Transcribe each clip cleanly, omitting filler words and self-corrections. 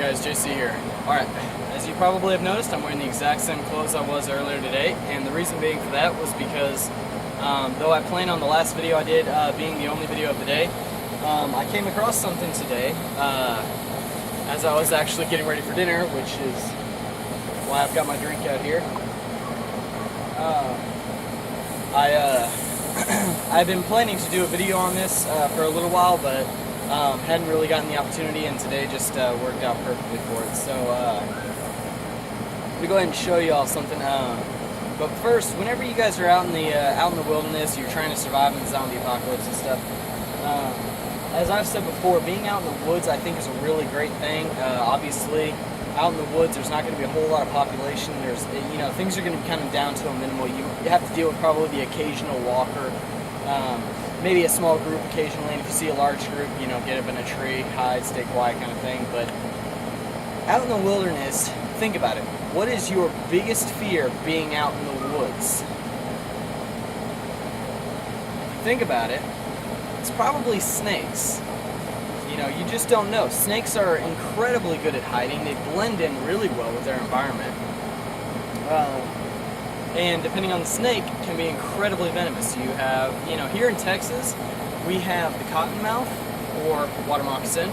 guys, JC here. Alright, as you probably have noticed, I'm wearing the exact same clothes I was earlier today, and the reason being for that was because though I planned on the last video I did being the only video of the day, I came across something today as I was actually getting ready for dinner, which is why I've got my drink out here. I've been planning to do a video on this for a little while, but hadn't really gotten the opportunity, and today just worked out perfectly for it. So let me go ahead and show you all something. But first, whenever you guys are out in the wilderness, you're trying to survive in the zombie apocalypse and stuff. As I've said before, being out in the woods I think is a really great thing. Obviously, out in the woods there's not going to be a whole lot of population. There's, things are going to be kind of down to a minimal. You have to deal with probably the occasional walker. Maybe a small group occasionally, and if you see a large group, get up in a tree, hide, stay quiet kind of thing. But out in the wilderness, think about it. What is your biggest fear being out in the woods? If you think about it, it's probably snakes. You just don't know. Snakes are incredibly good at hiding. They blend in really well with their environment. And depending on the snake, can be incredibly venomous. You have, here in Texas, we have the cottonmouth, or water moccasin.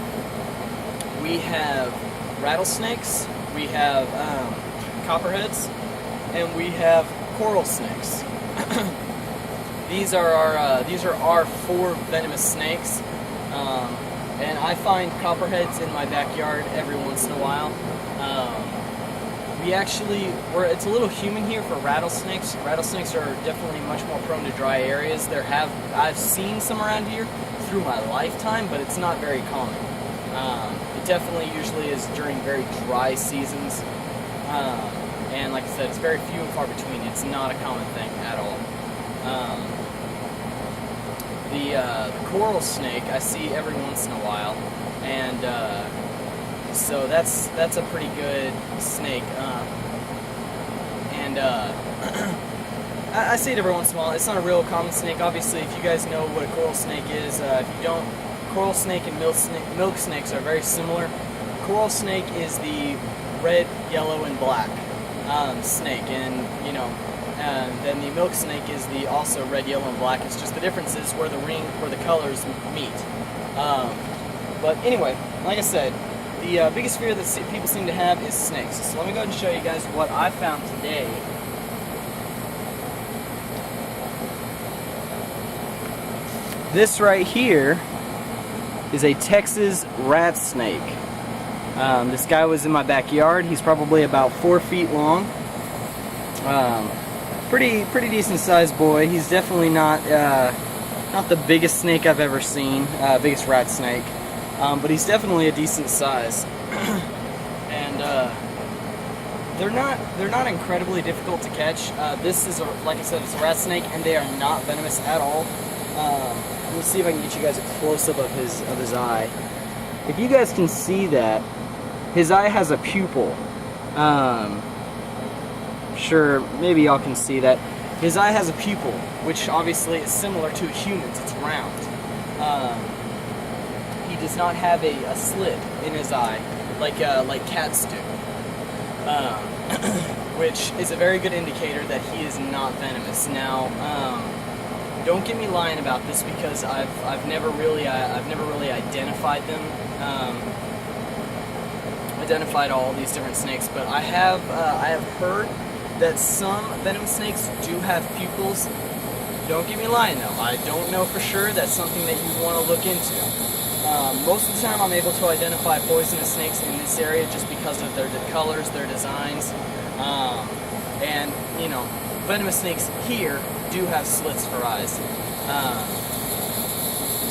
We have rattlesnakes. We have copperheads, and we have coral snakes. These are our 4 venomous snakes. And I find copperheads in my backyard every once in a while. It's a little humid here for rattlesnakes. Rattlesnakes are definitely much more prone to dry areas. I've seen some around here through my lifetime, but it's not very common. It definitely usually is during very dry seasons. And like I said, it's very few and far between. It's not a common thing at all. The coral snake I see every once in a while, and so that's a pretty good snake. I see it every once in a while. It's not a real common snake. Obviously, if you guys know what a coral snake is, if you don't, coral snake and milk snakes are very similar. Coral snake is the red, yellow, and black snake, and then the milk snake is the also red, yellow, and black. It's just the difference is where the colors meet. But anyway, like I said, the biggest fear that people seem to have is snakes. So let me go ahead and show you guys what I found today. This right here is a Texas rat snake. This guy was in my backyard. He's probably about 4 feet long. Pretty decent sized boy. He's definitely not the biggest snake I've ever seen, biggest rat snake, but he's definitely a decent size. And they're not incredibly difficult to catch. This is like I said, it's a rat snake, and they are not venomous at all. Let me see if I can get you guys a close up of his eye. If you guys can see that, his eye has a pupil. Sure, maybe y'all can see that. His eye has a pupil, which obviously is similar to a human's. It's round. He does not have a slit in his eye like cats do, which is a very good indicator that he is not venomous. Now, don't get me lying about this, because I've never really identified them. Identified all these different snakes, but I have heard that some venomous snakes do have pupils. Don't get me lying though, I don't know for sure. That's something that you want to look into. Most of the time I'm able to identify poisonous snakes in this area just because of their colors, their designs, and venomous snakes here do have slits for eyes.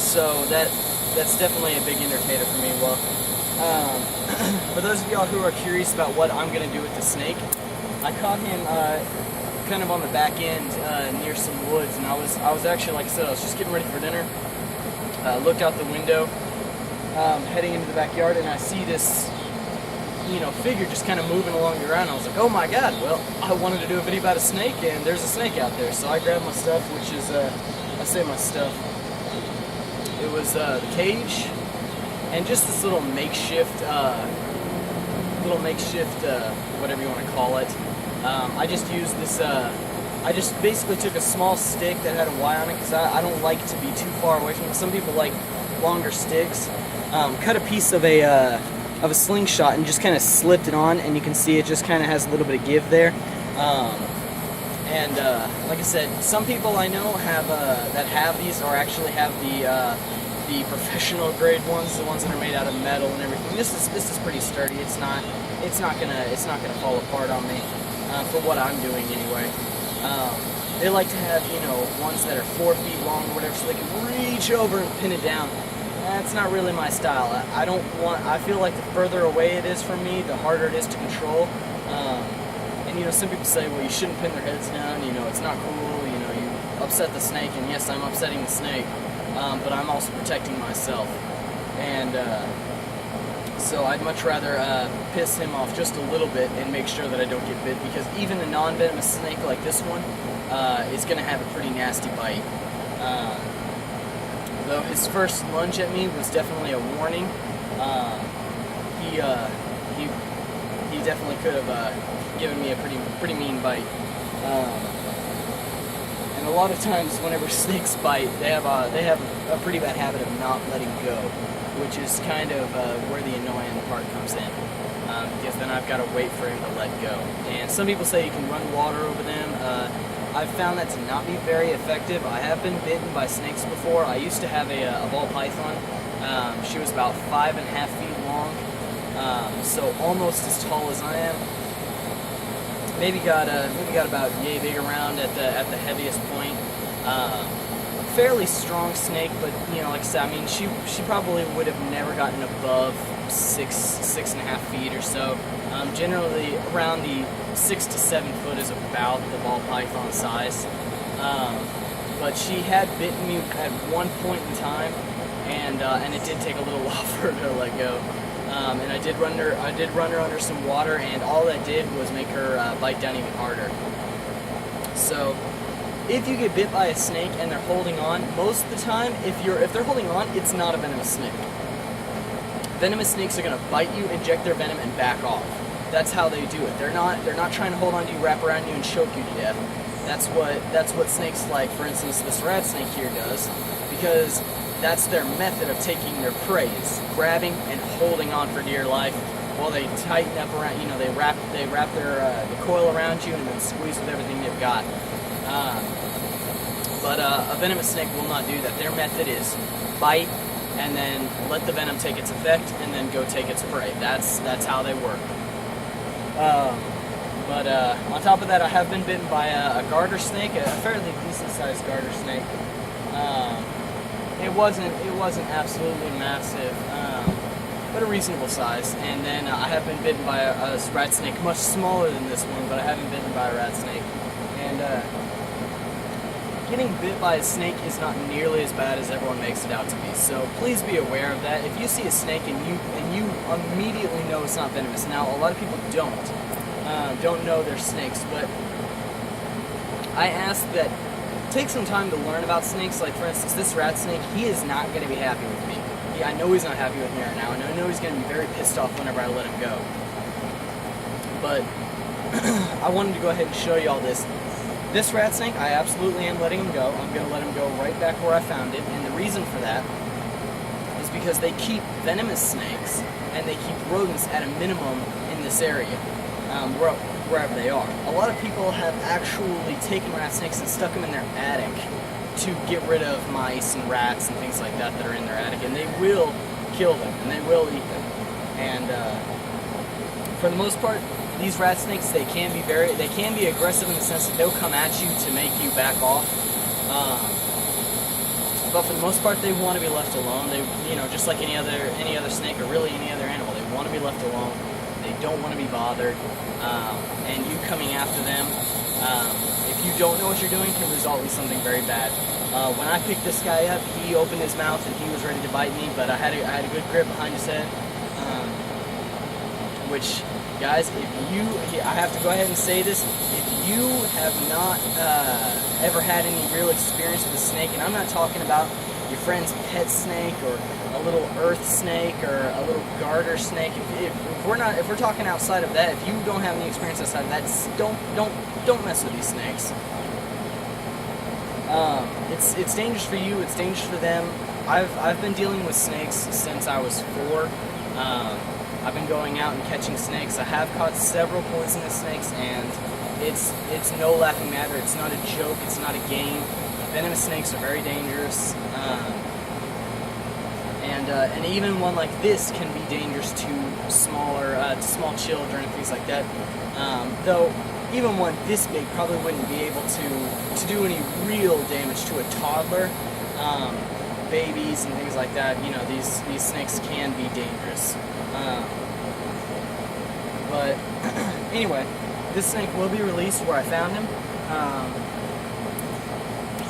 So that's definitely a big indicator for me. Well, for those of y'all who are curious about what I'm going to do with the snake, I caught him kind of on the back end near some woods, and I was actually, like I said, I was just getting ready for dinner. Looked out the window, heading into the backyard, and I see this figure just kind of moving along the ground. I was like, oh my god, well, I wanted to do a video about a snake, and there's a snake out there. So I grabbed my stuff, which is, I say my stuff, it was the cage, and just this little makeshift little makeshift, whatever you want to call it. I just used this, I just basically took a small stick that had a Y on it because I don't like to be too far away from it. Some people like longer sticks. Cut a piece of a slingshot and just kind of slipped it on, and you can see it just kind of has a little bit of give there. Like I said, some people I know have that have these, or actually have the professional grade ones, the ones that are made out of metal and everything. This is pretty sturdy. It's not gonna fall apart on me for what I'm doing anyway. They like to have, you know, ones that are 4 feet long or whatever, so they can reach over and pin it down. That's not really my style. I feel like the further away it is from me, the harder it is to control. And you know, some people say, well, you shouldn't pin their heads down, you know, it's not cool, you know, you upset the snake, and yes, I'm upsetting the snake, but I'm also protecting myself. And so I'd much rather piss him off just a little bit and make sure that I don't get bit, because even a non-venomous snake like this one is going to have a pretty nasty bite. Though his first lunge at me was definitely a warning, he definitely could have given me a pretty mean bite. And a lot of times, whenever snakes bite, they have a pretty bad habit of not letting go, which is kind of where the annoying part comes in. Because then I've got to wait for him to let go. And some people say you can run water over them. I've found that to not be very effective. I have been bitten by snakes before. I used to have a ball python. She was about 5.5 feet long, so almost as tall as I am. Maybe got about yay big around at the heaviest point. Fairly strong snake, but you know, like I said, I mean, she probably would have never gotten above 6.5 feet or so. Generally, around the 6 to 7 foot is about the ball python size. But she had bitten me at one point in time, and it did take a little while for her to let go. And I did run her under some water, and all that did was make her bite down even harder. So, if you get bit by a snake and they're holding on, most of the time, if they're holding on, it's not a venomous snake. Venomous snakes are going to bite you, inject their venom, and back off. That's how they do it. They're not trying to hold on to you, wrap around you, and choke you to death. That's what snakes like, for instance, this rat snake here does, because that's their method of taking their prey, is grabbing and holding on for dear life while they tighten up around, you know, they wrap the coil around you and then squeeze with everything they've got. But a venomous snake will not do that. Their method is bite and then let the venom take its effect and then go take its prey. That's how they work. But on top of that, I have been bitten by a garter snake, a fairly decent-sized garter snake. It wasn't absolutely massive, but a reasonable size. And then I have been bitten by a rat snake, much smaller than this one, but I haven't been bitten by a rat snake. And getting bit by a snake is not nearly as bad as everyone makes it out to be. So please be aware of that. If you see a snake and you immediately know it's not venomous. Now, a lot of people don't know they're snakes, but I ask that take some time to learn about snakes. Like, for instance, this rat snake, he is not going to be happy with me. I know he's not happy with me right now, and I know he's going to be very pissed off whenever I let him go. But I wanted to go ahead and show you all this. This rat snake, I absolutely am letting him go. I'm going to let him go right back where I found it, and the reason for that is because they keep venomous snakes, and they keep rodents at a minimum in this area, wherever they are. A lot of people have actually taken rat snakes and stuck them in their attic to get rid of mice and rats and things like that are in their attic, and they will kill them, and they will eat them. And for the most part, these rat snakes, they can be aggressive in the sense that they'll come at you to make you back off. But for the most part, they want to be left alone. They, you know, just like any other snake or really any other animal, they want to be left alone. They don't want to be bothered. And you coming after them, if you don't know what you're doing, can result in something very bad. When I picked this guy up, he opened his mouth and he was ready to bite me, but I had a good grip behind his head. Which, guys, I have to go ahead and say this, if you have not ever had any real experience with a snake, and I'm not talking about, your friend's pet snake, or a little earth snake, or a little garter snake. If we're talking outside of that, if you don't have any experience outside of that, don't mess with these snakes. It's dangerous for you. It's dangerous for them. I've been dealing with snakes since I was 4. I've been going out and catching snakes. I have caught several poisonous snakes, and it's no laughing matter. It's not a joke. It's not a game. Venomous snakes are very dangerous, and even one like this can be dangerous to small children and things like that. Though even one this big probably wouldn't be able to do any real damage to a toddler. Babies and things like that, you know, these snakes can be dangerous. But anyway, this snake will be released where I found him.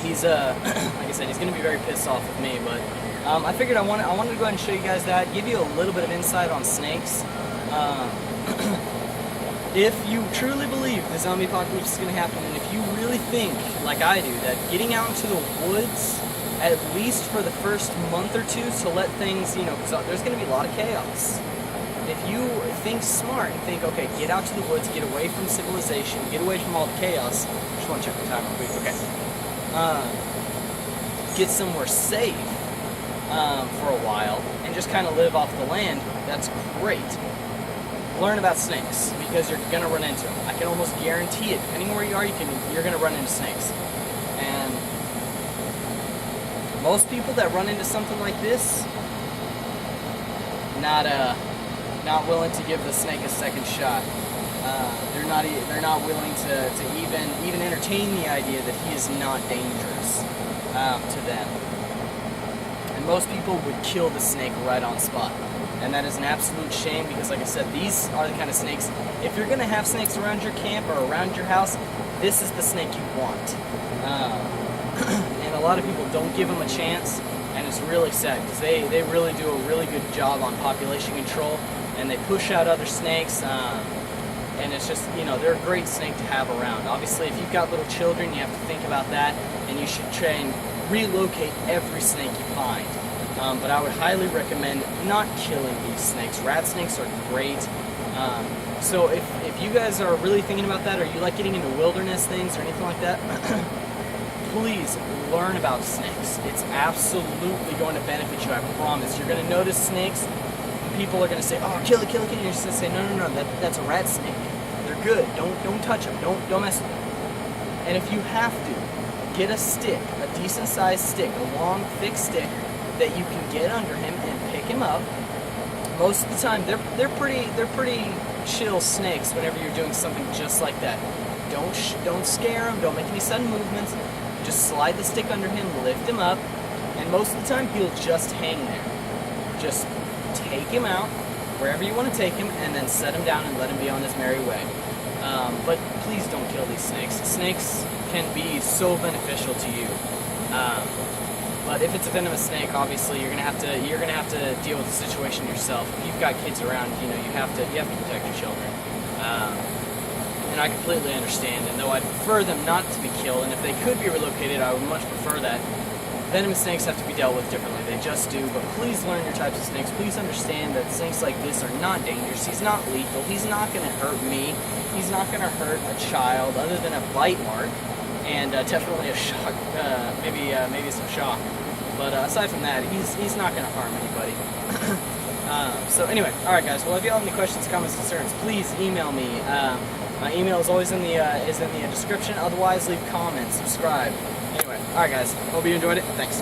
He's like I said, he's going to be very pissed off with me, but I figured I wanted to go ahead and show you guys that, give you a little bit of insight on snakes. If you truly believe the zombie apocalypse is going to happen, and if you really think, like I do, that getting out into the woods, at least for the first month or two, to let things, you know, because there's going to be a lot of chaos. If you think smart and think, okay, get out to the woods, get away from civilization, get away from all the chaos. Just want to check the time real quick. Okay. Get somewhere safe for a while and just kind of live off the land. That's great. Learn about snakes, because you're going to run into them. I can almost guarantee it. Depending on where you are, you're going to run into snakes. And most people that run into something like this, not willing to give the snake a second shot. They're not willing to even entertain the idea that he is not dangerous to them. And most people would kill the snake right on spot. And that is an absolute shame, because like I said, these are the kind of snakes, if you're going to have snakes around your camp or around your house, this is the snake you want. And a lot of people don't give them a chance, and it's really sad, because they really do a really good job on population control, and they push out other snakes, and it's just, you know, they're a great snake to have around. Obviously, if you've got little children, you have to think about that, and you should try and relocate every snake you find. But I would highly recommend not killing these snakes. Rat snakes are great. So if you guys are really thinking about that, or you like getting into wilderness things or anything like that, please learn about snakes. It's absolutely going to benefit you, I promise. You're going to notice snakes, and people are going to say, oh, kill it, kill it, kill it. You're just going to say, no, that's a rat snake. They're good. Don't touch them. Don't mess with them. And if you have to, get a stick, a decent sized stick, a long, thick stick, that you can get under him and pick him up. Most of the time, they're pretty chill snakes whenever you're doing something just like that. Don't scare him. Don't make any sudden movements. Just slide the stick under him, lift him up, and most of the time he'll just hang there. Just take him out wherever you want to take him, and then set him down and let him be on his merry way. But please don't kill these snakes. Snakes can be so beneficial to you. But if it's a venomous snake, obviously you're gonna have to deal with the situation yourself. If you've got kids around, you know, you have to protect your children. And I completely understand. And though I'd prefer them not to be killed, and if they could be relocated, I would much prefer that. Venomous snakes have to be dealt with differently. They just do. But please learn your types of snakes. Please understand that snakes like this are not dangerous. He's not lethal. He's not gonna hurt me. He's not gonna hurt a child, other than a bite mark. And definitely a shock, maybe some shock. But aside from that, he's not going to harm anybody. So anyway, all right, guys. Well, if you have any questions, comments, concerns, please email me. My email is always in the description. Otherwise, leave comments, subscribe. Anyway, all right, guys. Hope you enjoyed it. Thanks.